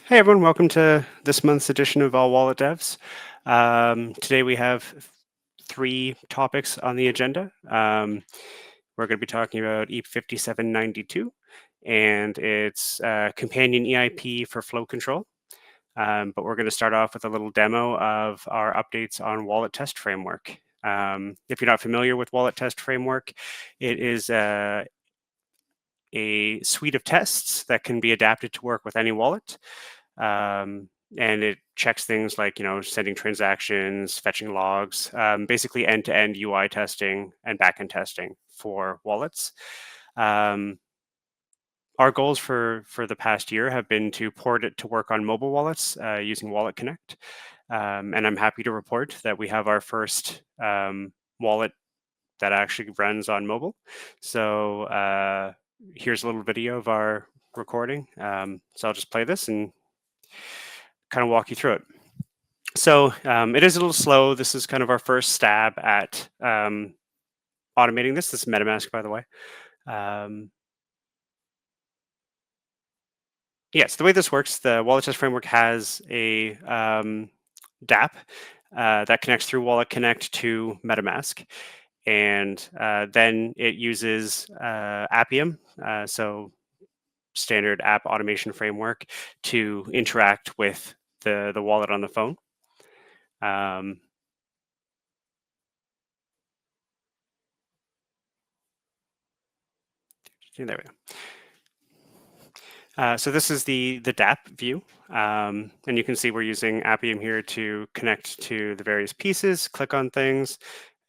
Hey everyone, welcome to this month's edition of AllWalletDevs. Today we have three topics on the agenda. We're going to be talking about EAP 5792 and its companion EIP for flow control. But we're going to start off with a little demo of our updates on Wallet Test Framework. If you're not familiar with Wallet Test Framework, it is a suite of tests that can be adapted to work with any wallet. And it checks things like, sending transactions, fetching logs, basically end-to-end UI testing and backend testing for wallets. Our goals for the past year have been to port it to work on mobile wallets using Wallet Connect. And I'm happy to report that we have our first wallet that actually runs on mobile. So here's a little video of our recording. So I'll just play this and kind of walk you through it. So it is a little slow. This is kind of our first stab at automating this. This is MetaMask, by the way. Yes, the way this works, the Wallet Test Framework has a DApp that connects through Wallet Connect to MetaMask. And then it uses Appium, so standard app automation framework, to interact with the wallet on the phone. There we go. So this is the DApp view, and you can see we're using Appium here to connect to the various pieces, click on things,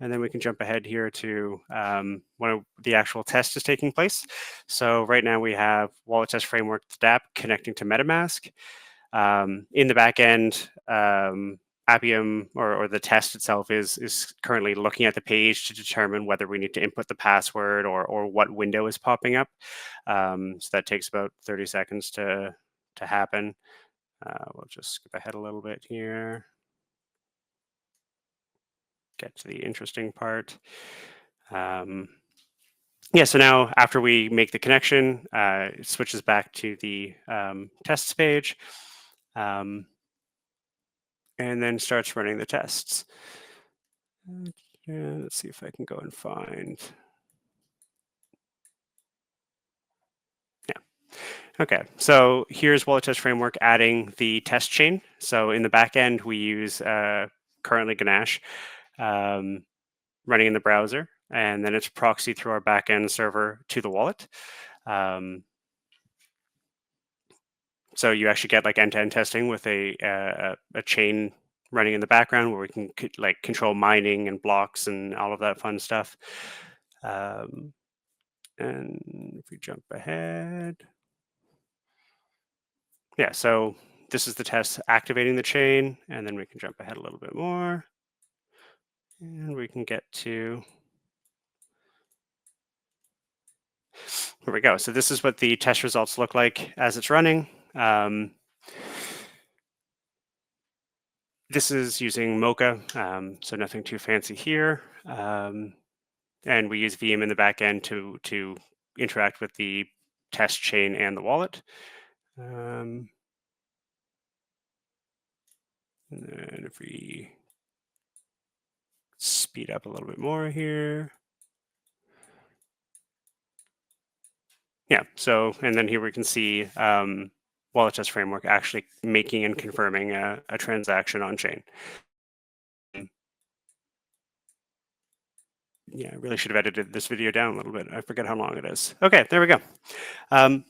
and then we can jump ahead here to when the actual test is taking place. So right now we have Wallet Test Framework DApp connecting to MetaMask. In the back end, Appium or the test itself is currently looking at the page to determine whether we need to input the password or what window is popping up. So that takes about 30 seconds to happen. We'll just skip ahead a little bit here. Get to the interesting part. Yeah, so now after we make the connection, it switches back to the tests page. And then starts running the tests. Let's see if I can go and find. Yeah. Okay, so here's Wallet Test Framework adding the test chain. So in the back end, we use currently Ganache running in the browser, and then it's proxied through our backend server to the wallet. So you actually get like end-to-end testing with a chain running in the background where we can like control mining and blocks and all of that fun stuff. And if we jump ahead, yeah, so this is the test activating the chain, and then we can jump ahead a little bit more, and we can get to, here we go. So this is what the test results look like as it's running. This is using Mocha, so nothing too fancy here. And we use VM in the back end to interact with the test chain and the wallet. And then if we speed up a little bit more here. Yeah, so, and then here we can see Wallet Test Framework actually making and confirming a transaction on chain. Yeah, I really should have edited this video down a little bit. I forget how long it is. Okay, there we go.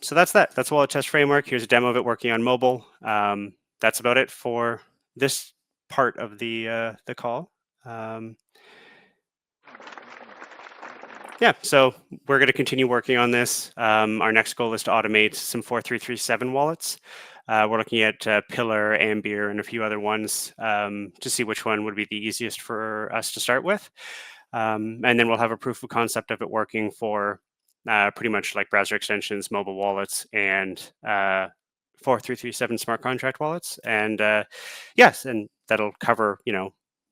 So that's that. That's Wallet Test Framework. Here's a demo of it working on mobile. That's about it for this part of the call. Yeah, so we're going to continue working on this. Our next goal is to automate some 4337 wallets. We're looking at Pillar, Ambir, and a few other ones to see which one would be the easiest for us to start with. And then we'll have a proof of concept of it working for pretty much like browser extensions, mobile wallets, and 4337 smart contract wallets. And yes, and that'll cover,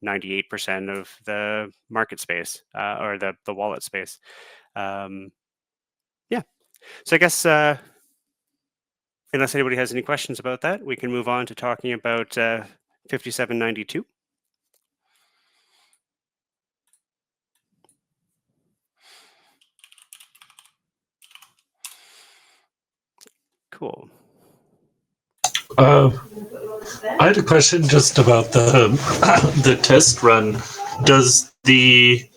98% of the market space or the wallet space. Yeah. So I guess unless anybody has any questions about that, we can move on to talking about 5792. Cool. I had a question just about the the test run. Does the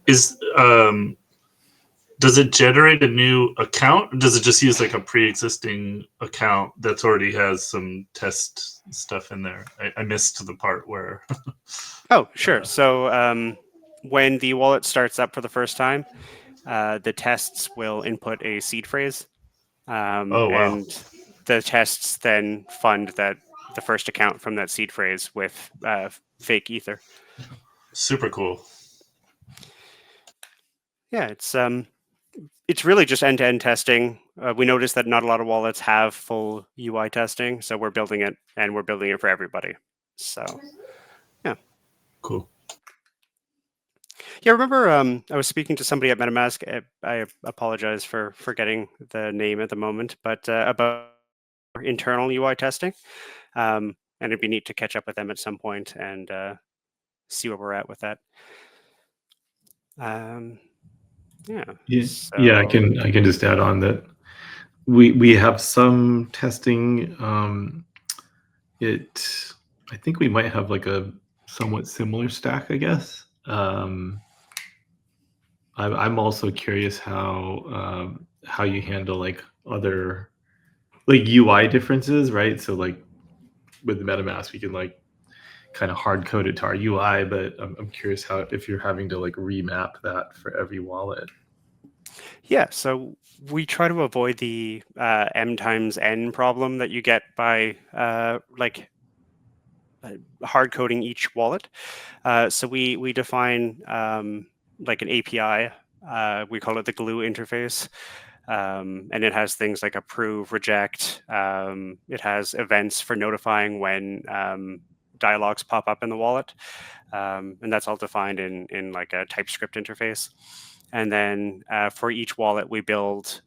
is does it generate a new account? Or does it just use like a pre-existing account that's already has some test stuff in there? I missed the part where. Oh, sure. So when the wallet starts up for the first time, the tests will input a seed phrase, Oh wow, and the tests then fund the first account from that seed phrase with fake ether. super cool. Yeah, it's really just end-to-end testing. We noticed that not a lot of wallets have full UI testing, so we're building it, and we're building it for everybody. So yeah. Cool. Yeah, remember I was speaking to somebody at MetaMask. I apologize for forgetting the name at the moment, but about internal UI testing. And it'd be neat to catch up with them at some point and see where we're at with that. Yeah. Yeah, I So can just add on that we have some testing. I think we might have like a somewhat similar stack, I guess. I'm also curious how you handle like other like UI differences, right? So like with MetaMask, we can like kind of hard code it to our UI, but I'm curious how if you're having to like remap that for every wallet. yeah, so we try to avoid the m times n problem that you get by hard coding each wallet. So we define like an API. We call it the glue interface. And it has things like approve, reject. It has events for notifying when dialogues pop up in the wallet. And that's all defined in like a TypeScript interface. And then for each wallet, we build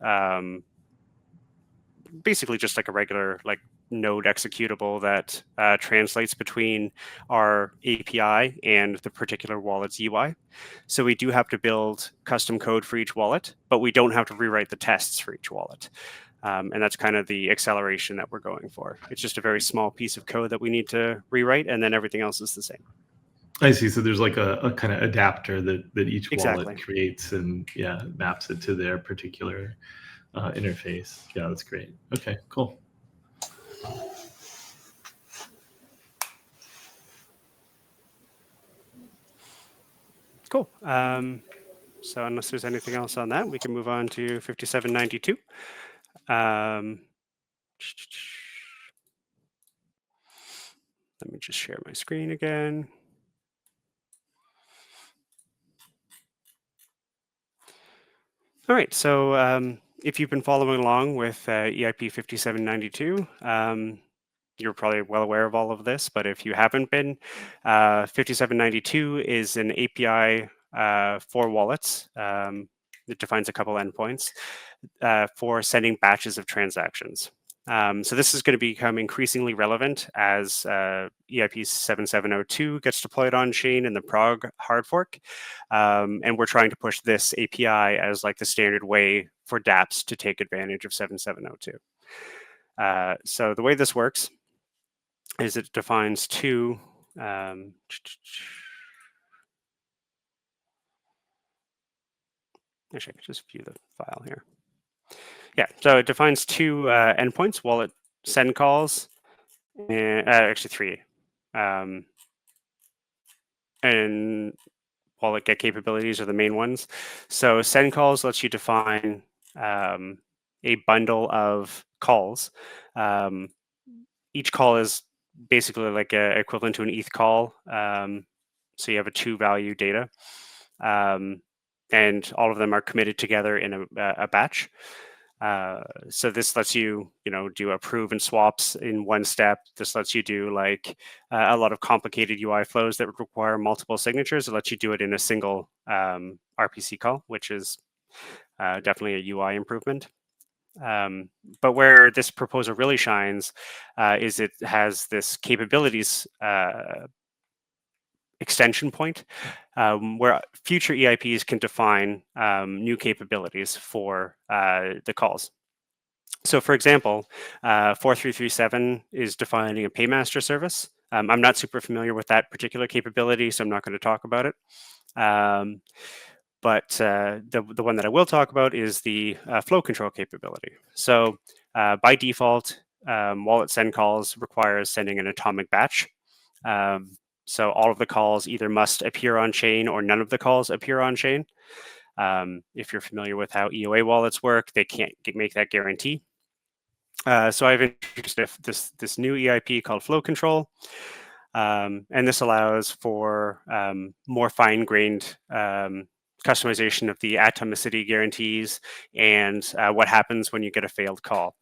basically just like a regular like node executable that translates between our API and the particular wallet's UI. So we do have to build custom code for each wallet, but we don't have to rewrite the tests for each wallet. And that's kind of the acceleration that we're going for. It's just a very small piece of code that we need to rewrite, and then everything else is the same. I see. So there's like a kind of adapter that each Exactly. wallet creates and maps it to their particular interface. Yeah, that's great. Okay, cool. Cool. So unless there's anything else on that, we can move on to 5792. Let me just share my screen again. All right, so if you've been following along with EIP 5792, you're probably well aware of all of this, but if you haven't been, 5792 is an API for wallets. It defines a couple endpoints for sending batches of transactions. So this is going to become increasingly relevant as EIP 7702 gets deployed on chain in the Prague hard fork. And we're trying to push this API as like the standard way for dApps to take advantage of 7702. So the way this works is it defines two actually, I could just view the file here. Yeah, so it defines two endpoints, wallet send calls, and actually three. And wallet get capabilities are the main ones. So send calls lets you define a bundle of calls. Each call is basically like equivalent to an ETH call. So you have a two value data. And all of them are committed together in a batch. So this lets you, do approve and swaps in one step. This lets you do like a lot of complicated UI flows that require multiple signatures. It lets you do it in a single RPC call, which is definitely a UI improvement. But where this proposal really shines is it has this capabilities extension point where future EIPs can define new capabilities for the calls. So for example, 4337 is defining a paymaster service. I'm not super familiar with that particular capability, so I'm not going to talk about it. But the one that I will talk about is the flow control capability. So by default, wallet send calls requires sending an atomic batch. So all of the calls either must appear on chain or none of the calls appear on chain. If you're familiar with how EOA wallets work, they can't make that guarantee. So I've introduced this new EIP called Flow Control, and this allows for more fine-grained customization of the atomicity guarantees and what happens when you get a failed call.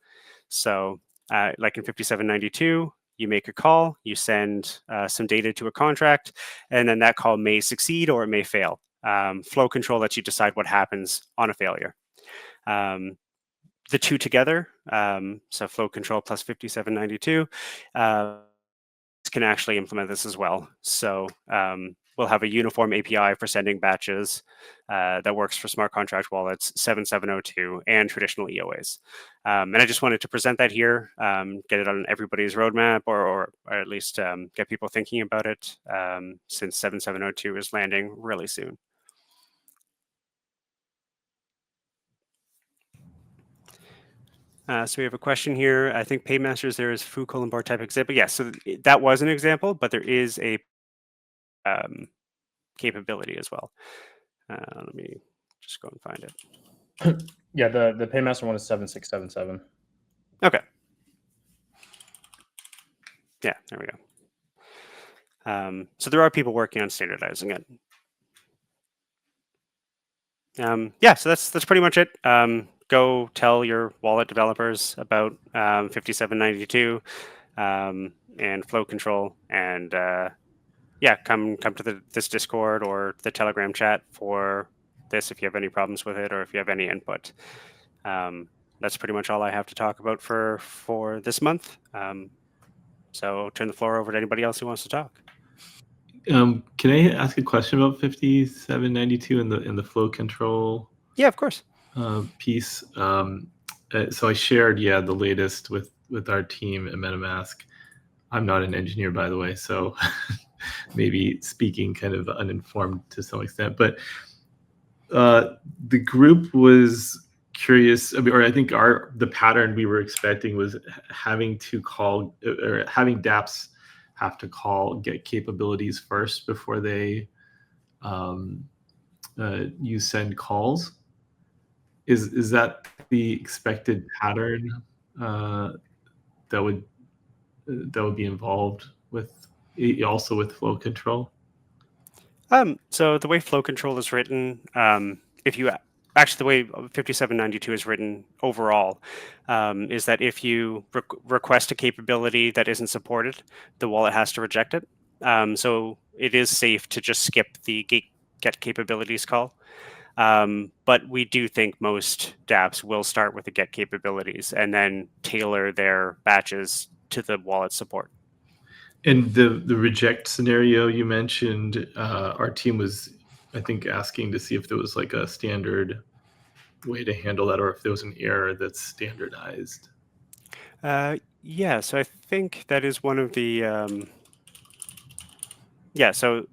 So, like in 5792, you make a call, you send some data to a contract, and then that call may succeed or it may fail. Flow control lets you decide what happens on a failure. The two together, so flow control plus 5792, can actually implement this as well. So we'll have a uniform API for sending batches that works for smart contract wallets, 7702, and traditional EOAs. And I just wanted to present that here, get it on everybody's roadmap, or at least get people thinking about it, since 7702 is landing really soon. So we have a question here. I think paymasters there is foo colon bar type example. Yes, so that was an example, but there is a capability as well. Let me just go and find it. Yeah, the paymaster one is 7677. Okay. Yeah, there we go. So there are people working on standardizing it. Yeah, so that's pretty much it. Go tell your wallet developers about 5792 and flow control, and yeah, come to this Discord or the Telegram chat for this if you have any problems with it or if you have any input. That's pretty much all I have to talk about for this month. So I'll turn the floor over to anybody else who wants to talk. Can I ask a question about 5792 and the flow control? Yeah, of course. Piece. So I shared, the latest with our team at MetaMask. I'm not an engineer, by the way, so maybe speaking kind of uninformed to some extent. But the group was curious, or I think the pattern we were expecting was having to call, or having dApps have to get capabilities first before they use send calls. Is that the expected pattern that would be involved with also with flow control? So the way flow control is written, if you actually the way 5792 is written overall, is that if you request a capability that isn't supported, the wallet has to reject it. So it is safe to just skip the get capabilities call. But we do think most dApps will start with the get capabilities and then tailor their batches to the wallet support. And the reject scenario you mentioned, our team was, I think, asking to see if there was like a standard way to handle that, or if there was an error that's standardized. Yeah, so I think that is one of the. Yeah, so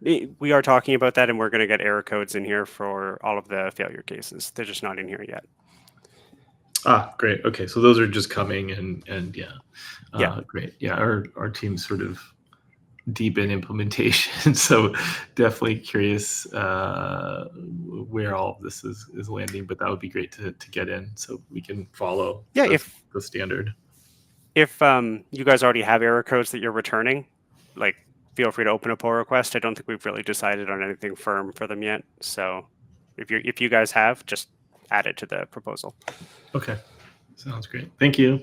we are talking about that, and we're going to get error codes in here for all of the failure cases. They're just not in here yet. Great. Okay, so those are just coming, and yeah, great. Yeah, our team's sort of deep in implementation, so definitely curious where all of this is landing. But that would be great to get in, so we can follow. Yeah, if the standard. If you guys already have error codes that you're returning, like feel free to open a pull request. I don't think we've really decided on anything firm for them yet. So if you guys have, just add it to the proposal. Okay, sounds great. Thank you.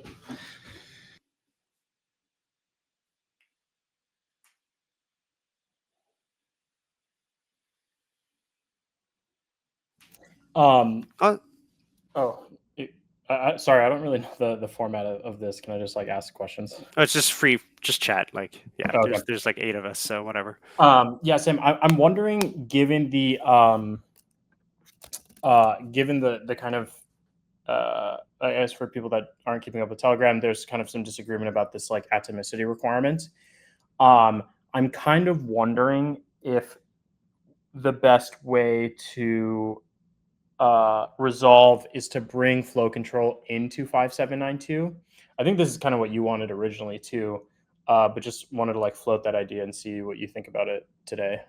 Um, Oh, sorry, I don't really know the format of this. Can I just like ask questions? oh, it's just free, just chat. Like, yeah, Okay. there's like 8 of us, so whatever. Yeah, Sam, I'm wondering, given the kind of I guess for people that aren't keeping up with Telegram, there's kind of some disagreement about this like atomicity requirement. I'm kind of wondering if the best way to resolve is to bring flow control into 5792. I think this is kind of what you wanted originally too, but just wanted to like float that idea and see what you think about it today.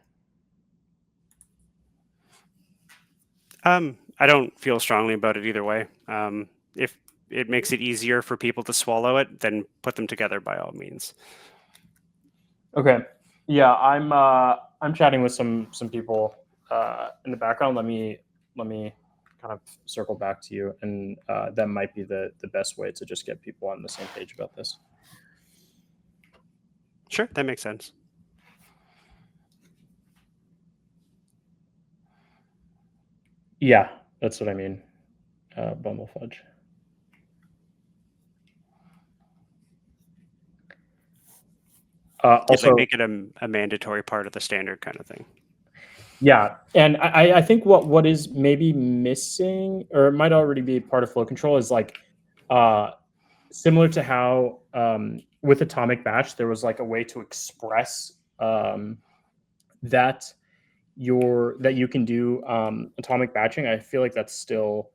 I don't feel strongly about it either way. If it makes it easier for people to swallow it, then put them together by all means. Okay. Yeah, I'm chatting with some people in the background. Let me kind of circle back to you, and that might be the best way to just get people on the same page about this. Sure, that makes sense. Yeah, that's what I mean. Bumble fudge. It's Also, like make it a mandatory part of the standard kind of thing. yeah, and I think what is maybe missing, or it might already be part of flow control, is like similar to how with atomic batch there was like a way to express that you can do atomic batching. I feel like that's still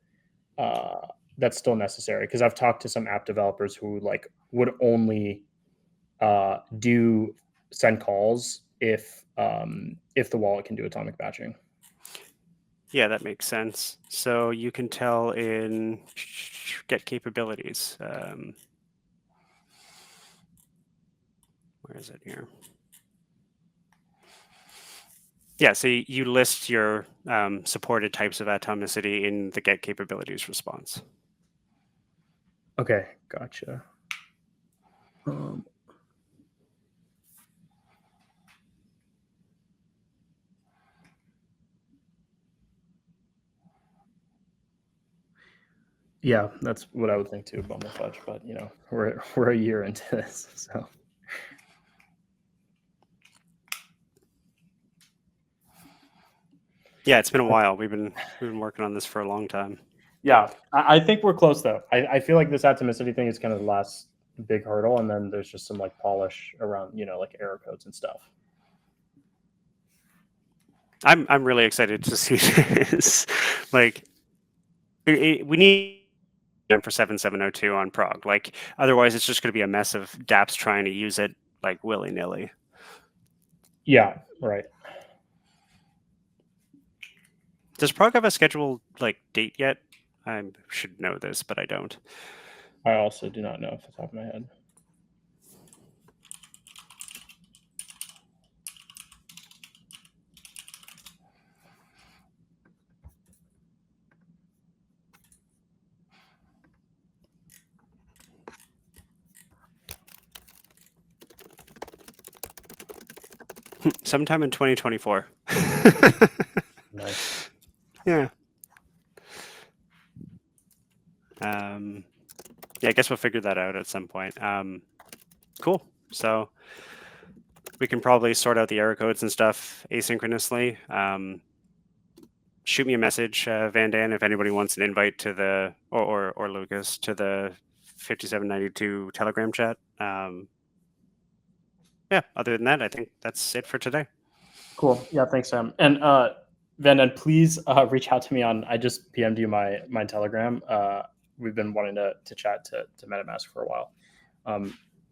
necessary, because I've talked to some app developers who like would only do send calls if the wallet can do atomic batching. Yeah, that makes sense. So you can tell in get capabilities. Where is it here? Yeah, so you list your supported types of atomicity in the get capabilities response. Okay, gotcha. Yeah, that's what I would think too, Bumble Fudge. But you know, we're a year into this, so. Yeah, it's been a while. We've been working on this for a long time. Yeah, I think we're close though. I feel like this atomicity thing is kind of the last big hurdle, and then there's just some like polish around, you know, like error codes and stuff. I'm really excited to see this. Like, we need for 7702 on Prog. Like, otherwise, it's just going to be a mess of dApps trying to use it like willy nilly. Yeah, right. Does Prog have a scheduled like date yet? I should know this, but I don't. I also do not know off the top of my head. Sometime in 2024. Nice. Yeah. Yeah, I guess we'll figure that out at some point. Cool. So we can probably sort out the error codes and stuff asynchronously. Shoot me a message, Van Dan, if anybody wants an invite to the or Lucas to the 5792 Telegram chat. Yeah. Other than that, I think that's it for today. Cool. Yeah, thanks, Sam. And Van Dan, please reach out to me on. I just PM'd you my Telegram. We've been wanting to chat to MetaMask for a while.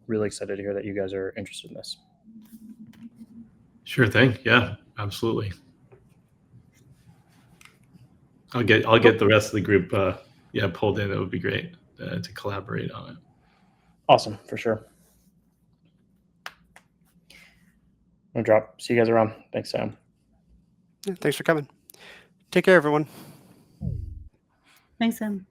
Really excited to hear that you guys are interested in this. Sure thing. Yeah, absolutely. I'll get the rest of the group pulled in. It would be great to collaborate on it. Awesome, for sure. I'm gonna drop. See you guys around. Thanks, Sam. Yeah, thanks for coming. Take care, everyone. Thanks, Sam.